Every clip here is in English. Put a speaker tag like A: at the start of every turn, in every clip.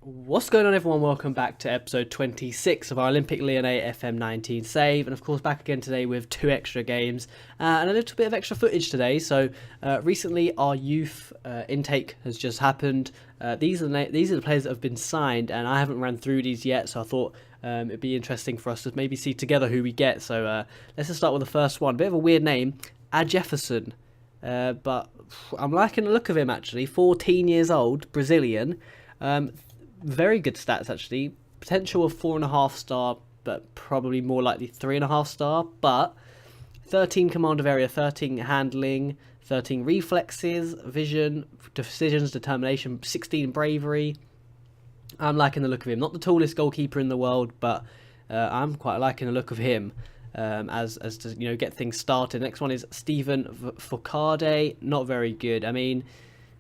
A: What's going on, everyone? Welcome back to episode 26 of our Olympic Lyonnais FM19 save, and of course back again today with two extra games and a little bit of extra footage today. So recently our youth intake has just happened. These are the players that have been signed, and I haven't ran through these yet, so I thought it'd be interesting for us to maybe see together who we get. So let's just start with the first one. Bit of a weird name, Jefferson, but I'm liking the look of him actually. 14 years old, Brazilian. Very good stats actually. Potential of 4.5 star, but probably more likely 3.5 star. But 13 command of area, 13 handling, 13 reflexes, vision, decisions, determination, 16 bravery. I'm liking the look of him. Not the tallest goalkeeper in the world, but I'm quite liking the look of him. As to get things started. Next one is Stephen Focade. Not very good. I mean,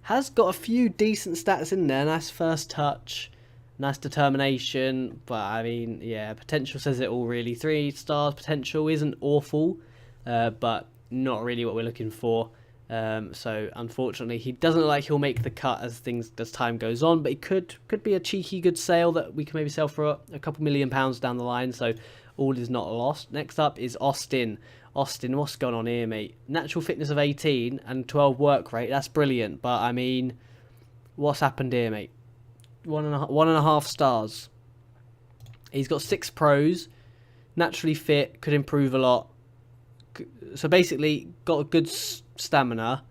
A: has got a few decent stats in there. Nice first touch, nice determination, but I mean, yeah, potential says it all really. 3 stars potential isn't awful, but not really what we're looking for. So unfortunately, he doesn't look like he'll make the cut as time goes on, but he could be a cheeky good sale that we can maybe sell for a couple £1 million down the line. So all is not lost. Next up is Austin. Austin, what's going on here, mate? Natural fitness of 18 and 12 work rate. That's brilliant. But, I mean, what's happened here, mate? 1.5 stars. He's got 6 pros. Naturally fit. Could improve a lot. So, basically, got a good stamina.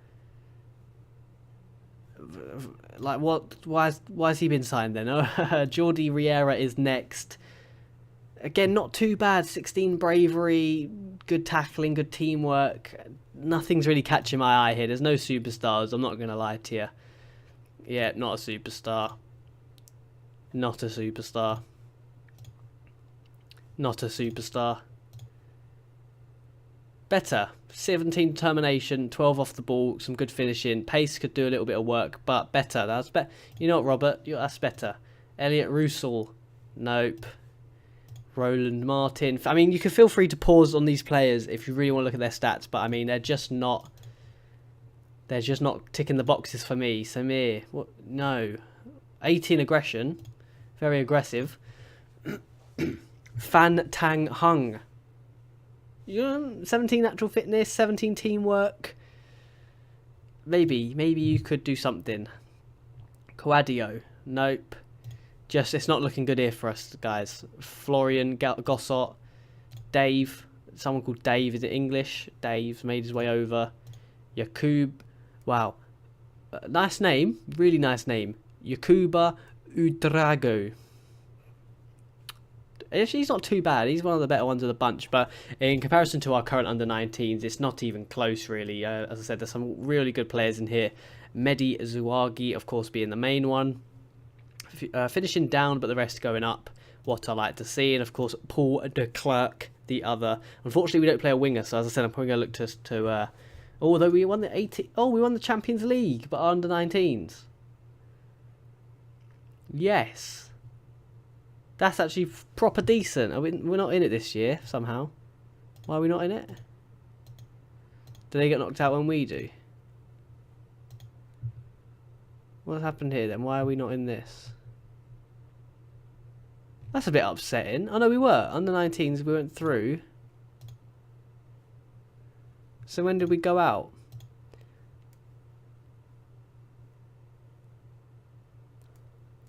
A: Like, what? Why has he been signed then? Jordi Riera is next. Again, not too bad. 16 bravery, good tackling, good teamwork. Nothing's really catching my eye here. There's no superstars. I'm not going to lie to you. Yeah, not a superstar. Not a superstar. Not a superstar. Better. 17 determination, 12 off the ball, some good finishing. Pace could do a little bit of work, but better. That's better. You know what, Robert? That's better. Elliot Russell. Nope. Roland Martin. I mean, you can feel free to pause on these players if you really want to look at their stats, but I mean, they're just not ticking the boxes for me. Samir, what? No. 18 aggression, very aggressive. Fan Tang Hung. 17 natural fitness, 17 teamwork. Maybe you could do something. Coadio. Nope. It's not looking good here for us, guys. Florian Gossot, Dave, someone called Dave, is it English? Dave's made his way over. Jakub, wow. Nice name, really nice name. Jakuba Udrago. Actually, he's not too bad. He's one of the better ones of the bunch, but in comparison to our current under-19s, it's not even close, really. As I said, there's some really good players in here. Mehdi Zouaghi, of course, being the main one. Finishing down, but the rest going up. What I like to see, and of course Paul de Klerk, the other. Unfortunately, we don't play a winger, so as I said, I'm probably going to look to. Although we won the 80. Oh, we won the Champions League, but under 19s. Yes, that's actually proper decent. We're not in it this year somehow. Why are we not in it? Do they get knocked out when we do? What's happened here then? Why are we not in this? That's a bit upsetting. Oh no, we were. Under 19s, we went through. So when did we go out?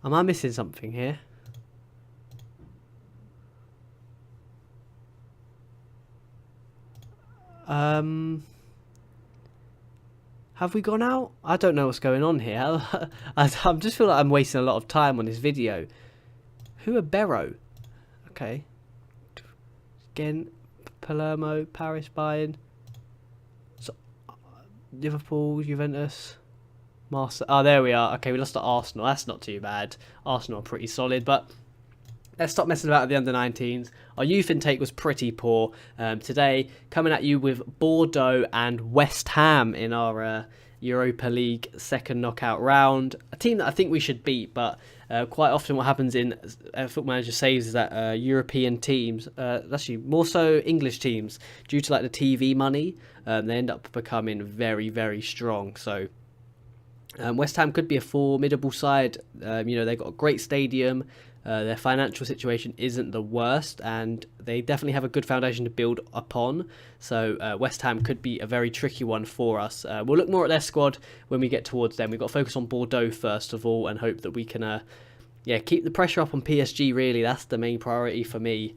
A: Am I missing something here? Have we gone out? I don't know what's going on here. I just feel like I'm wasting a lot of time on this video. Who are Barrow? Okay. Again, Palermo, Paris, Bayern. So, Liverpool, Juventus, Marseille. Oh, there we are. Okay, we lost to Arsenal. That's not too bad. Arsenal are pretty solid, but let's stop messing about with the under-19s. Our youth intake was pretty poor. Today, coming at you with Bordeaux and West Ham in our Europa League second knockout round. A team that I think we should beat, but quite often what happens in Football Manager saves is that European teams, actually more so English teams, due to like the TV money, they end up becoming very, very strong. So West Ham could be a formidable side. They've got a great stadium. Their financial situation isn't the worst, and they definitely have a good foundation to build upon. So West Ham could be a very tricky one for us. We'll look more at their squad when we get towards them. We've got to focus on Bordeaux first of all, and hope that we can, keep the pressure up on PSG. Really, that's the main priority for me.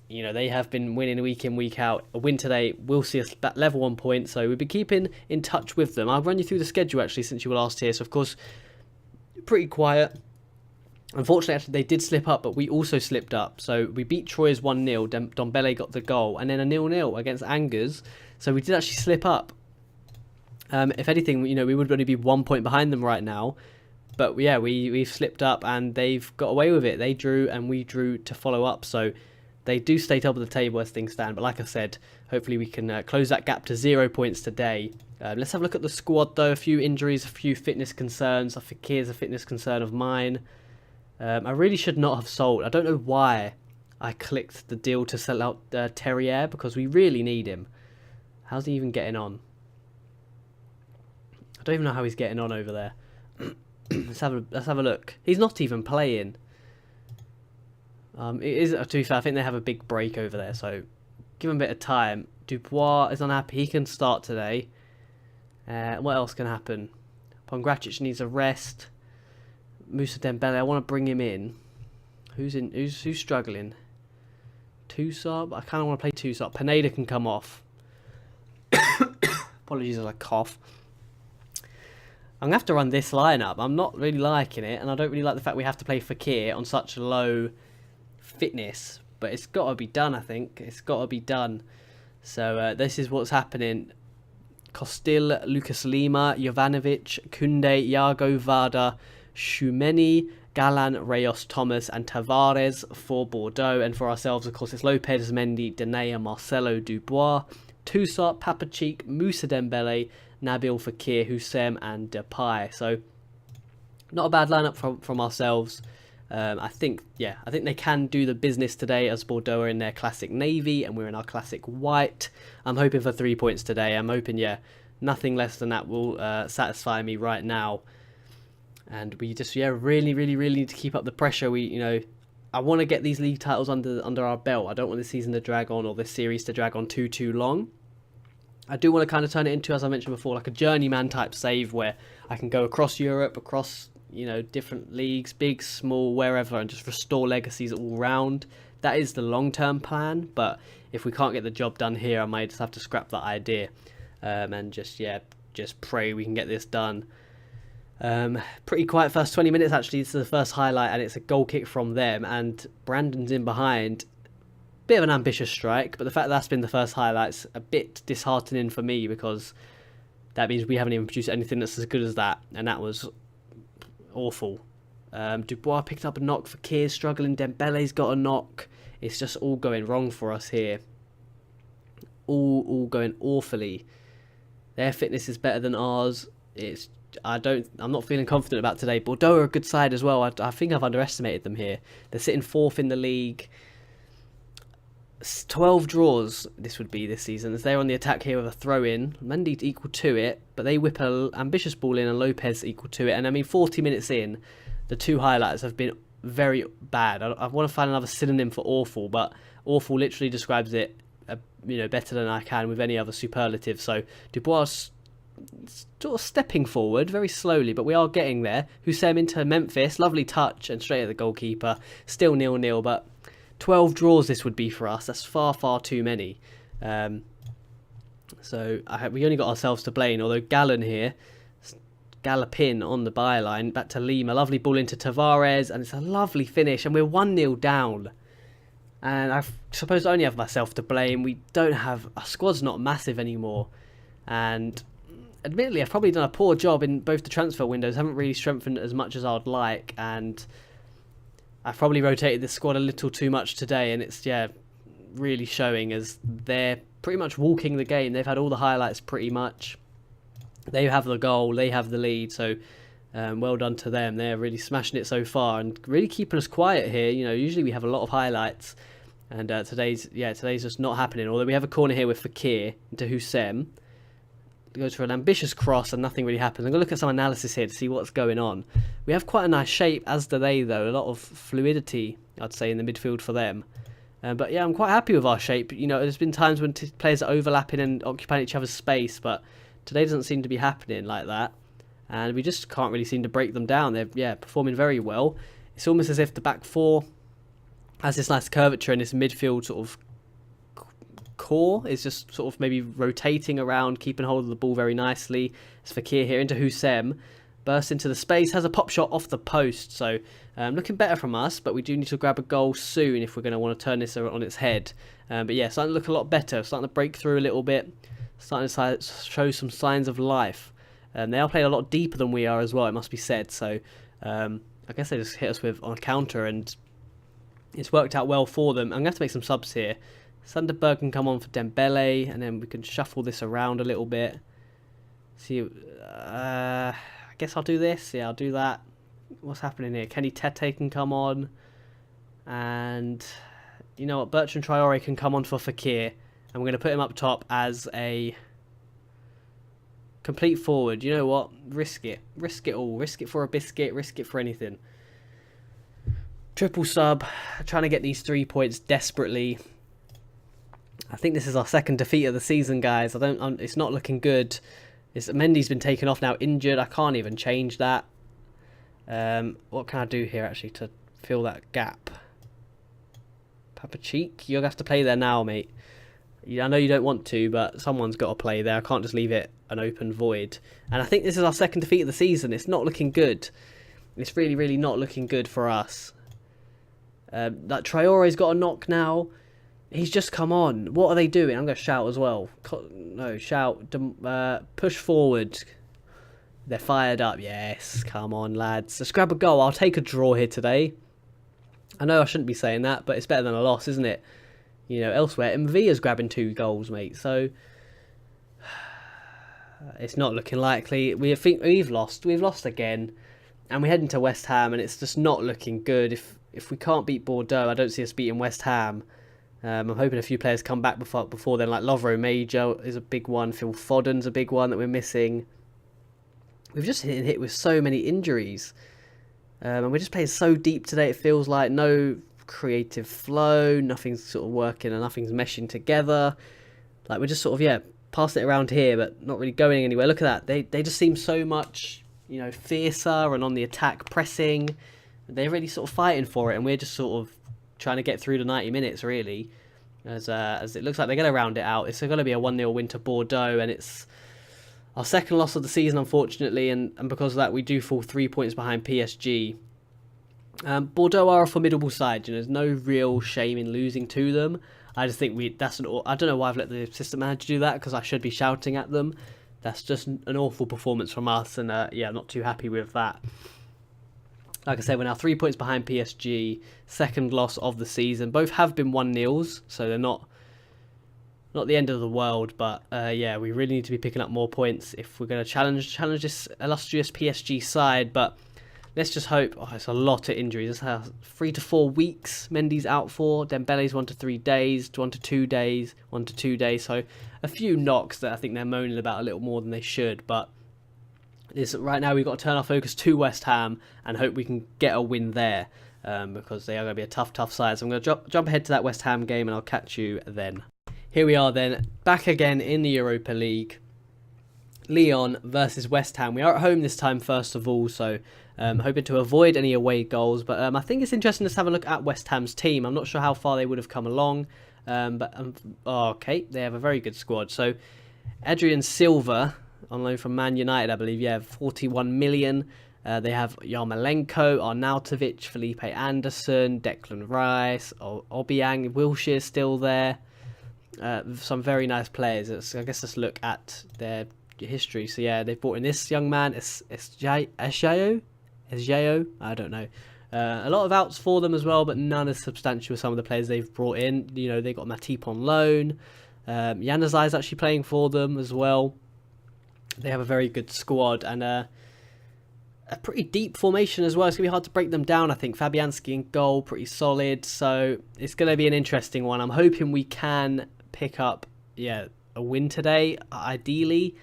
A: They have been winning week in, week out. A win today will see us level 1 point, so we'll be keeping in touch with them. I'll run you through the schedule, actually, since you were last here. So, of course, pretty quiet. Unfortunately, actually, they did slip up, but we also slipped up. So, we beat Troyes 1-0. Dombele got the goal, and then a 0-0 against Angers. So, we did actually slip up. If anything, we would only be 1 point behind them right now. But, yeah, we've slipped up, and they've got away with it. They drew, and we drew to follow up. So, they do stay top of the table as things stand, but like I said, hopefully we can close that gap to 0 points today. Let's have a look at the squad though. A few injuries, a few fitness concerns. I think here's a fitness concern of mine. I really should not have sold. I don't know why I clicked the deal to sell out Terrier, because we really need him. How's he even getting on? I don't even know how he's getting on over there. Let's have a look. He's not even playing. It is, to be fair, I think they have a big break over there, so give him a bit of time. Dubois is unhappy. He can start today. What else can happen? Pongracic needs a rest. Moussa Dembele, I want to bring him in. Who's struggling? Toussaint? I kind of want to play Toussaint. Pineda can come off. Apologies as I cough. I'm going to have to run this lineup. I'm not really liking it, and I don't really like the fact we have to play Fekir on such low fitness, but it's got to be done. I think it's got to be done. So this is what's happening. Costil, Lucas Lima, Jovanovic, Koundé, Iago, Vada, Tchouameni, Galan, Reyes, Thomas and Tavares for Bordeaux, and for ourselves of course it's Lopez, Mendy, Denea, Marcelo, Dubois, Toussaint, Papacheek, Moussa Dembele, Nabil Fekir, Hussein and Depay. So not a bad lineup from ourselves. I think they can do the business today, as Bordeaux are in their classic navy and we're in our classic white. I'm hoping for 3 points today. I'm hoping, nothing less than that will satisfy me right now. And we just, really need to keep up the pressure. I want to get these league titles under our belt. I don't want this season to drag on, or this series to drag on too long. I do want to kind of turn it into, as I mentioned before, like a journeyman type save where I can go across Europe, across different leagues, big, small, wherever, and just restore legacies all round. That is the long-term plan, but if we can't get the job done here, I might just have to scrap that idea and just pray we can get this done. Pretty quiet first 20 minutes, actually. This is the first highlight, and it's a goal kick from them, and Brandon's in behind. Bit of an ambitious strike, but the fact that's been the first highlight's a bit disheartening for me, because that means we haven't even produced anything that's as good as that, and that was awful. Dubois picked up a knock. For Fekir struggling. Dembele's got a knock. It's just all going wrong for us here. All going awfully. Their fitness is better than ours. I'm not feeling confident about today. Bordeaux are a good side as well. I think I've underestimated them here. They're sitting 4th in the league. 12 draws this would be this season, as they're on the attack here with a throw-in. Mendy equal to it, but they whip an ambitious ball in, and Lopez equal to it. And 40 minutes in, the two highlights have been very bad. I want to find another synonym for awful, but awful literally describes it better than I can with any other superlative. So Dubois sort of stepping forward very slowly, but we are getting there. Hussein into Memphis, lovely touch, and straight at the goalkeeper. Still 0-0, but 12 draws this would be for us. That's far too many. So we only got ourselves to blame, although Gallon here, galloping on the byline, back to Lima, lovely ball into Tavares, and it's a lovely finish, and we're 1-0 down. And I suppose I only have myself to blame. We don't have, our squad's not massive anymore, and admittedly I've probably done a poor job in both the transfer windows. Haven't really strengthened as much as I'd like, and I've probably rotated this squad a little too much today, and it's really showing, as they're pretty much walking the game. They've had all the highlights pretty much. They have the goal, they have the lead, so well done to them. They're really smashing it so far and really keeping us quiet here. Usually we have a lot of highlights, and today's just not happening. Although we have a corner here with Fekir into Hussein. goes for an ambitious cross and nothing really happens. I'm going to look at some analysis here to see what's going on. We have quite a nice shape, as do they, though. A lot of fluidity, I'd say, in the midfield for them. But yeah, I'm quite happy with our shape. You know, there's been times when players are overlapping and occupying each other's space, but today doesn't seem to be happening like that. And we just can't really seem to break them down. They're performing very well. It's almost as if the back four has this nice curvature and this midfield sort of core is just sort of maybe rotating around, keeping hold of the ball very nicely. It's Fekir here into Hussein. Bursts into the space, has a pop shot off the post. So looking better from us, but we do need to grab a goal soon if we're going to want to turn this on its head. But yeah, starting to look a lot better. Starting to break through a little bit. Starting to show some signs of life. They are playing a lot deeper than we are as well, it must be said. So I guess they just hit us with on a counter and it's worked out well for them. I'm going to have to make some subs here. Sunderberg can come on for Dembele, and then we can shuffle this around a little bit. See, I guess I'll do this. Yeah, I'll do that. What's happening here? Kenny Tete can come on. And you know what? Bertrand Traore can come on for Fekir. And we're going to put him up top as a complete forward. You know what? Risk it. Risk it all. Risk it for a biscuit. Risk it for anything. Triple sub. Trying to get these 3 points desperately. I think this is our second defeat of the season, guys. It's not looking good. Mendy's been taken off now, injured. I can't even change that. What can I do here, actually, to fill that gap? Papa Cheek, you're going to have to play there now, mate. I know you don't want to, but someone's got to play there. I can't just leave it an open void. And I think this is our second defeat of the season. It's not looking good. It's really, really not looking good for us. That Traore's got a knock now. He's just come on. What are they doing? I'm going to shout as well. No, shout. Push forward. They're fired up. Yes, come on, lads. Let's grab a goal. I'll take a draw here today. I know I shouldn't be saying that, but it's better than a loss, isn't it? You know, elsewhere, MV is grabbing 2 goals, mate. So it's not looking likely. We think we've lost. We've lost again, and we're heading to West Ham, and it's just not looking good. If we can't beat Bordeaux, I don't see us beating West Ham. I'm hoping a few players come back before then, like Lovro Major is a big one. Phil Foden's a big one that we're missing. We've just been hit with so many injuries. And we're just playing so deep today, it feels like. No creative flow, nothing's sort of working and nothing's meshing together. Like we're just sort of, passing it around here, but not really going anywhere. Look at that. They just seem so much, fiercer and on the attack, pressing. They're really sort of fighting for it, and we're just sort of trying to get through the 90 minutes, really. As it looks like they're going to round it out. It's going to be a 1-0 win to Bordeaux, and it's our second loss of the season, unfortunately, and because of that, we do fall 3 points behind PSG. Bordeaux are a formidable side. There's no real shame in losing to them. I just think I don't know why I've let the assistant manager do that, because I should be shouting at them. That's just an awful performance from us, and I'm not too happy with that. Like I said, we're now 3 points behind PSG, second loss of the season. Both have been 1-0s, so they're not the end of the world. But we really need to be picking up more points if we're going to challenge this illustrious PSG side. But let's just hope. It's a lot of injuries. It's 3 to 4 weeks Mendy's out for. Dembele's 1 to 3 days, 1 to 2 days, 1 to 2 days. So a few knocks that I think they're moaning about a little more than they should. But right now we've got to turn our focus to West Ham and hope we can get a win there, because they are going to be a tough side. So I'm going to jump ahead to that West Ham game, and I'll catch you then. Here we are then, back again in the Europa League. Lyon versus West Ham. We are at home this time, first of all, so hoping to avoid any away goals. But I think it's interesting to have a look at West Ham's team. I'm not sure how far they would have come along, okay, they have a very good squad. So Adrian Silva, on loan from Man United, I believe, 41 million. They have Yarmolenko, Arnautovic, Felipe Anderson, Declan Rice, Obiang, Wilshere still there. Some very nice players. I guess let's look at their history. So they've brought in this young man, Esjayo, I don't know. A lot of outs for them as well, but none as substantial as some of the players they've brought in. They got Matip on loan. Januzaj is actually playing for them as well. They have a very good squad and a pretty deep formation as well. It's going to be hard to break them down, I think. Fabianski in goal, pretty solid. So it's going to be an interesting one. I'm hoping we can pick up, a win today, ideally.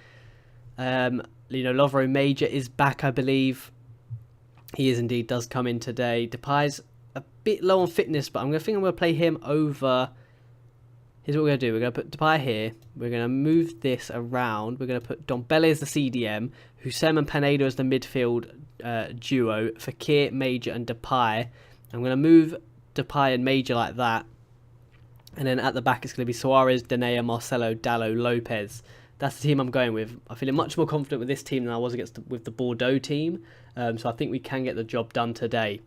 A: Lovro Major is back, I believe. He is indeed, does come in today. Depay's a bit low on fitness, but I'm going to play him over. Here's what we're going to do. We're going to put Depay here. We're going to move this around. We're going to put Dombele as the CDM, Hussein and Penedo as the midfield duo, Fekir, Major and Depay. I'm going to move Depay and Major like that. And then at the back it's going to be Suarez, Danea, Marcelo, Dallo, Lopez. That's the team I'm going with. I'm feeling much more confident with this team than I was with the Bordeaux team. So I think we can get the job done today.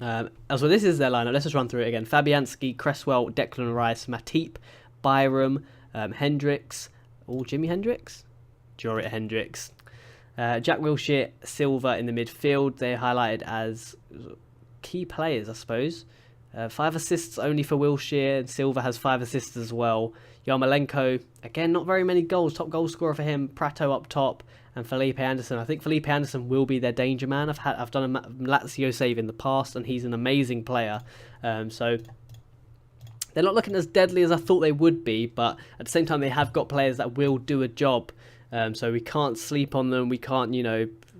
A: As well, this is their lineup. Let's just run through it again. Fabianski, Cresswell, Declan Rice, Matip, Byram, Hendricks. Jimi Hendrix? Jorrit Hendricks. Jack Wilshere, Silva in the midfield. They're highlighted as key players, I suppose. 5 assists only for Wilshere, and Silva has 5 assists as well. Yarmolenko, again, not very many goals. Top goal scorer for him. Prato up top, and Felipe Anderson. I think Felipe Anderson will be their danger man. I've done a Lazio save in the past, and he's an amazing player. So they're not looking as deadly as I thought they would be, but at the same time, they have got players that will do a job. So we can't sleep on them. We can't,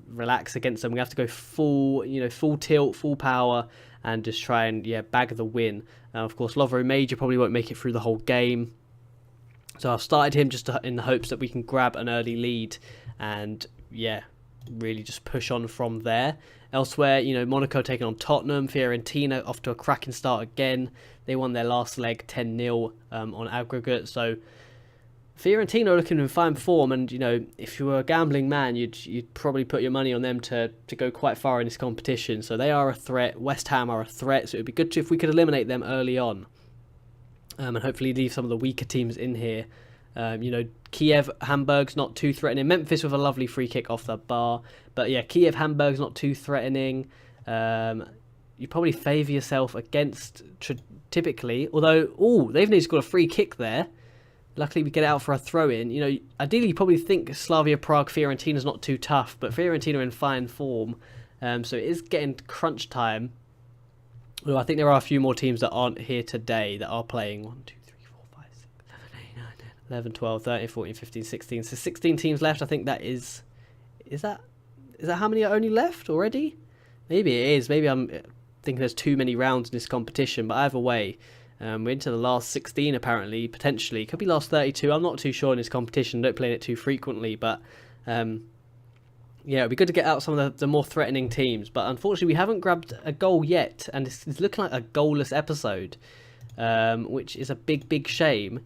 A: relax against them. We have to go full tilt, full power, and just try and bag the win. Of course, Lovro Major probably won't make it through the whole game. So I've started him just in the hopes that we can grab an early lead and, really just push on from there. Elsewhere, Monaco taking on Tottenham. Fiorentina off to a cracking start again. They won their last leg 10-0 on aggregate. So Fiorentina are looking in fine form, and if you were a gambling man, you'd probably put your money on them to go quite far in this competition. So they are a threat. West Ham are a threat. So it'd be good if we could eliminate them early on. And hopefully leave some of the weaker teams in here. Kiev, Hamburg's not too threatening. Memphis with a lovely free kick off the bar. But Kiev, Hamburg's not too threatening. You probably favour yourself against typically. Although, they've nearly scored a free kick there. Luckily, we get it out for a throw-in. Ideally, you probably think Slavia Prague, Fiorentina's not too tough. But Fiorentina are in fine form. So it is getting crunch time. Well, I think there are a few more teams that aren't here today that are playing 1, 2, 3, 4, 5, 6, 7, 8, 9, 10, 11, 12, 13, 14, 15, 16. So 16 teams left. I think that is that how many are only left already? Maybe it is. Maybe I'm thinking there's too many rounds in this competition. But either way, we're into the last 16 apparently, potentially. Could be last 32. I'm not too sure in this competition. Don't play it too frequently. But it'd be good to get out some of the more threatening teams. But unfortunately, we haven't grabbed a goal yet. And it's looking like a goalless episode, which is a big, big shame.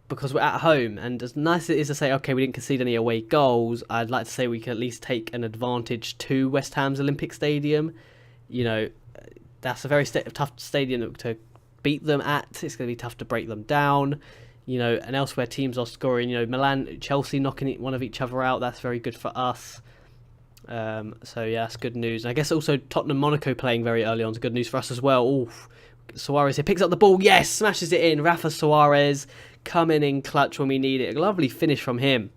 A: Because we're at home. And as nice as it is to say, okay, we didn't concede any away goals, I'd like to say we can at least take an advantage to West Ham's Olympic Stadium. That's a very tough stadium to beat them at. It's going to be tough to break them down. And elsewhere teams are scoring. Milan, Chelsea knocking one of each other out. That's very good for us. That's good news. And I guess also Tottenham, Monaco playing very early on is good news for us as well. Oof. Suarez here picks up the ball. Yes, smashes it in. Rafa Suarez coming in clutch when we need it. A lovely finish from him.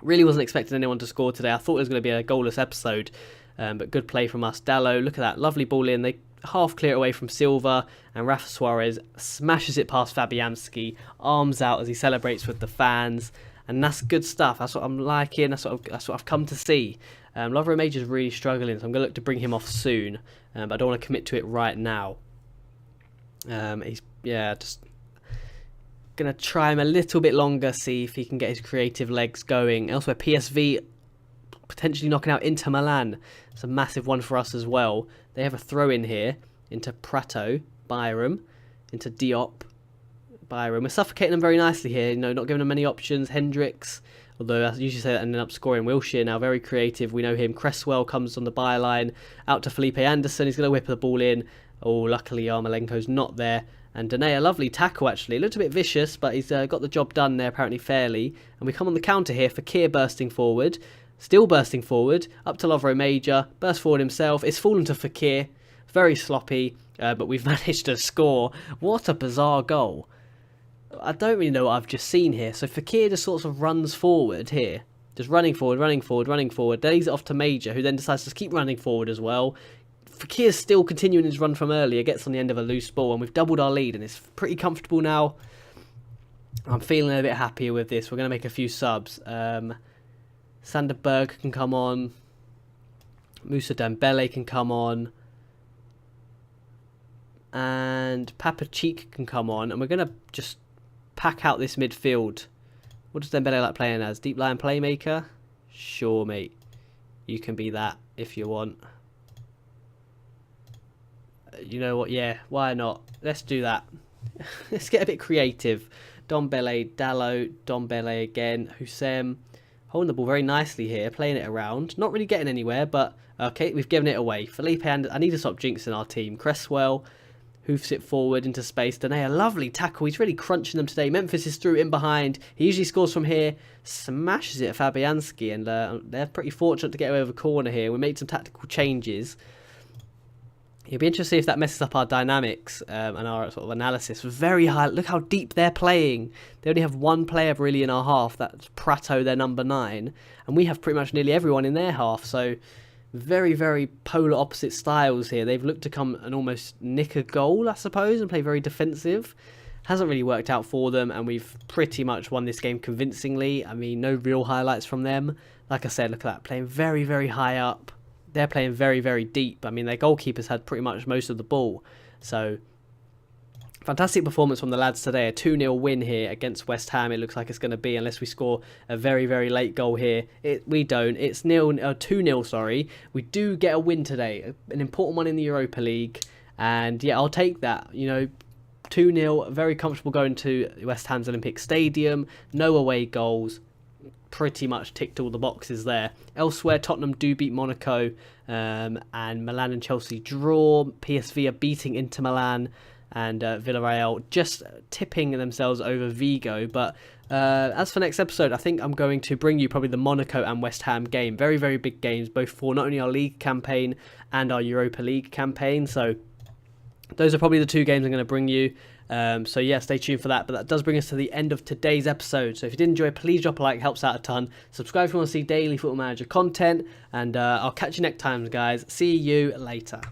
A: Really wasn't expecting anyone to score today. I thought it was going to be a goalless episode. But good play from us. Dallo, look at that. Lovely ball in. They half clear away from Silva, and Rafa Suarez smashes it past Fabianski, arms out as he celebrates with the fans, and that's good stuff. That's what I'm liking. That's what I've come to see. Lovro Major's really struggling, so I'm going to look to bring him off soon, but I don't want to commit to it right now. He's just going to try him a little bit longer, see if he can get his creative legs going. Elsewhere, PSV potentially knocking out Inter Milan. It's a massive one for us as well. They have a throw in here into Prato, Byram, into Diop, Byram. We're suffocating them very nicely here, not giving them many options. Hendricks, although I usually say that ended up scoring. Wilshere now very creative. We know him. Cresswell comes on the byline, out to Felipe Anderson. He's going to whip the ball in. Luckily Yarmolenko's not there. And Danea, a lovely tackle actually. It looked a bit vicious, but he's got the job done there apparently fairly. And we come on the counter here. Fekir bursting forward. Still bursting forward, up to Lovro Major, burst forward himself. It's fallen to Fekir, very sloppy, but we've managed to score. What a bizarre goal. I don't really know what I've just seen here. So Fekir just sort of runs forward here. Just running forward. Then he's off to Major, who then decides to keep running forward as well. Fekir's still continuing his run from earlier, gets on the end of a loose ball, and we've doubled our lead, and it's pretty comfortable now. I'm feeling a bit happier with this. We're going to make a few subs. Sanderberg can come on. Moussa Dembele can come on. And Papachik can come on. And we're going to just pack out this midfield. What does Dembele like playing as? Deep line playmaker? Sure, mate. You can be that if you want. You know what? Yeah, why not? Let's do that. Let's get a bit creative. Dombele, Dalot, Dombele again. Hussein holding the ball very nicely here, playing it around. Not really getting anywhere, but okay, we've given it away. Felipe, and I need to stop jinxing our team. Cresswell hoofs it forward into space. Dene, a lovely tackle. He's really crunching them today. Memphis is through in behind. He usually scores from here. Smashes it at Fabianski, and they're pretty fortunate to get away with a corner here. We made some tactical changes. It'll be interesting if that messes up our dynamics and our sort of analysis. Very high. Look how deep they're playing. They only have one player really in our half. That's Prato, their number 9. And we have pretty much nearly everyone in their half. So very, very polar opposite styles here. They've looked to come and almost nick a goal, I suppose, and play very defensive. Hasn't really worked out for them. And we've pretty much won this game convincingly. I mean, no real highlights from them. Like I said, look at that. Playing very, very high up. They're playing very, very deep. I mean, their goalkeepers had pretty much most of the ball. So, fantastic performance from the lads today. A 2-0 win here against West Ham. It looks like it's going to be, unless we score a very, very late goal here. We don't. It's 2-0, sorry. We do get a win today. An important one in the Europa League. And, yeah, I'll take that. You know, 2-0, very comfortable going to West Ham's Olympic Stadium. No away goals. Pretty much ticked all the boxes there. Elsewhere, Tottenham do beat Monaco, and Milan and Chelsea draw. PSV are beating Inter Milan, and Villarreal just tipping themselves over Vigo. But as for next episode, I think I'm going to bring you probably the Monaco and West Ham game. Very, very big games, both for not only our league campaign and our Europa League campaign. So those are probably the 2 games I'm going to bring you. So yeah, stay tuned for that. But that does bring us to the end of today's episode. So if you did enjoy, please drop a like, helps out a ton. Subscribe if you want to see daily Football Manager content, and I'll catch you next time, guys. See you later.